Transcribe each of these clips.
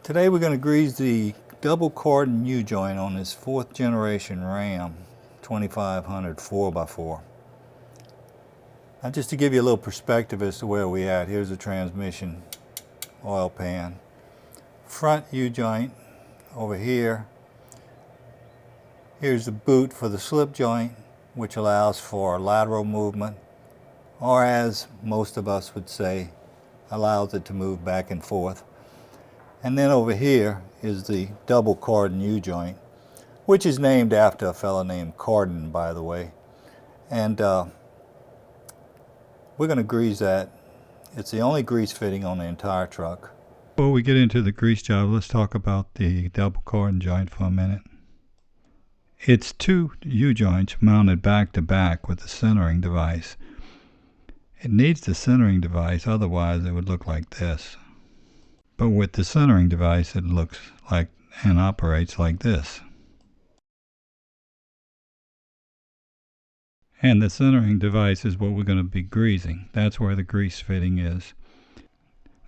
Today we're going to grease the Double Cardan U-joint on this 4th generation Ram 2500 4x4. Now just to give you a little perspective as to where we're at, here's the transmission oil pan. Front U-joint over here. Here's the boot for the slip joint, which allows for lateral movement, or as most of us would say, allows it to move back and forth. And then over here is the Double Cardan U-joint, which is named after a fellow named Cardan, by the way. And we're going to grease that. It's the only grease fitting on the entire truck. Before we get into the grease job, let's talk about the Double Cardan joint for a minute. It's two U-joints mounted back to back with a centering device. It needs the centering device, otherwise it would look like this. But with the centering device, it looks like and operates like this. And the centering device is what we're going to be greasing. That's where the grease fitting is.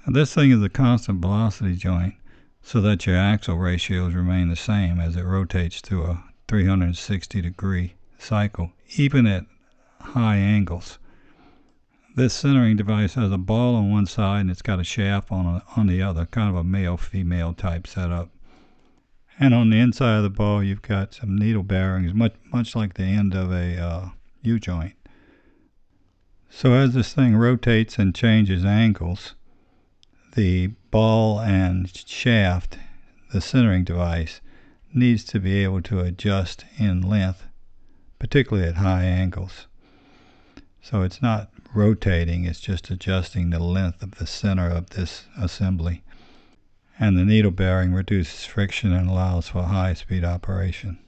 Now this thing is a constant velocity joint, so that your axle ratios remain the same as it rotates through a 360-degree cycle, even at high angles. This centering device has a ball on one side and it's got a shaft on the other, kind of a male-female type setup. And on the inside of the ball you've got some needle bearings, much like the end of a U-joint. So as this thing rotates and changes angles, the ball and shaft, the centering device, needs to be able to adjust in length, particularly at high angles. So it's not rotating, it's just adjusting the length of the center of this assembly. And the needle bearing reduces friction and allows for high-speed operation.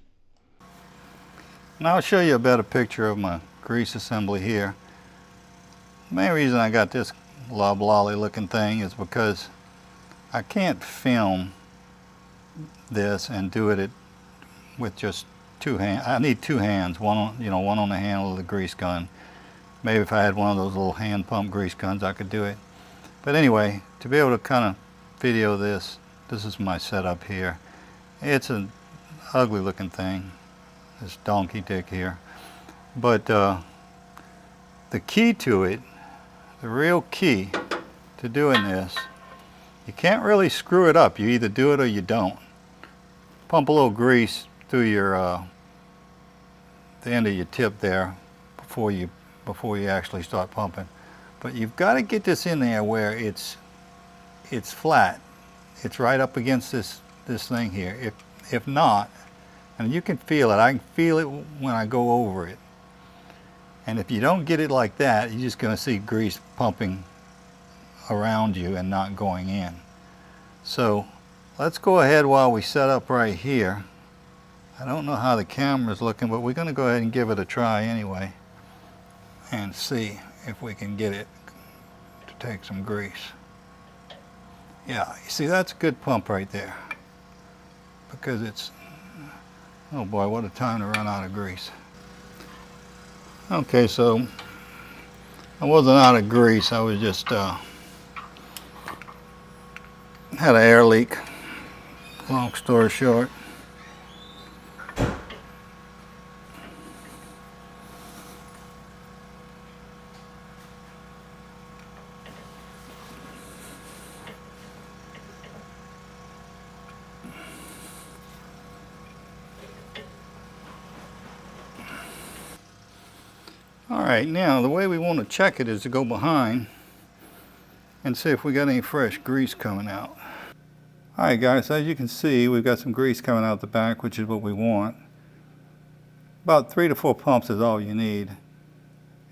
Now I'll show you a better picture of my grease assembly here. The main reason I got this loblolly looking thing is because I can't film this and do it with just two hands. I need two hands, one on the handle of the grease gun. Maybe if I had one of those little hand pump grease guns, I could do it. But anyway, to be able to kind of video this is my setup here. It's an ugly looking thing, this donkey dick here. But the key to it, the real key to doing this, you can't really screw it up. You either do it or you don't. Pump a little grease through your the end of your tip there before you actually start pumping. But you've got to get this in there where it's flat. It's right up against this thing here. If not, and you can feel it. I can feel it when I go over it. And if you don't get it like that, you're just going to see grease pumping around you and not going in. So let's go ahead while we set up right here. I don't know how the camera's looking, but we're going to go ahead and give it a try anyway and see if we can get it to take some grease. Yeah, you see, that's a good pump right there, because it's, oh boy, what a time to run out of grease. Okay, so I wasn't out of grease, I was just had an air leak, long story short. Alright, now the way we want to check it is to go behind and see if we got any fresh grease coming out. Alright guys, as you can see, we've got some grease coming out the back, which is what we want. About 3 to 4 pumps is all you need.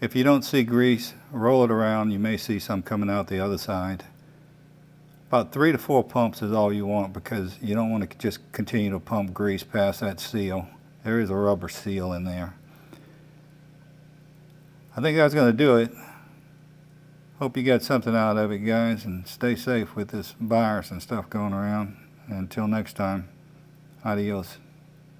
If you don't see grease, roll it around, you may see some coming out the other side. About 3 to 4 pumps is all you want, because you don't want to just continue to pump grease past that seal. There is a rubber seal in there. I think that's going to do it. Hope you got something out of it, guys, and stay safe with this virus and stuff going around. And until next time, adios.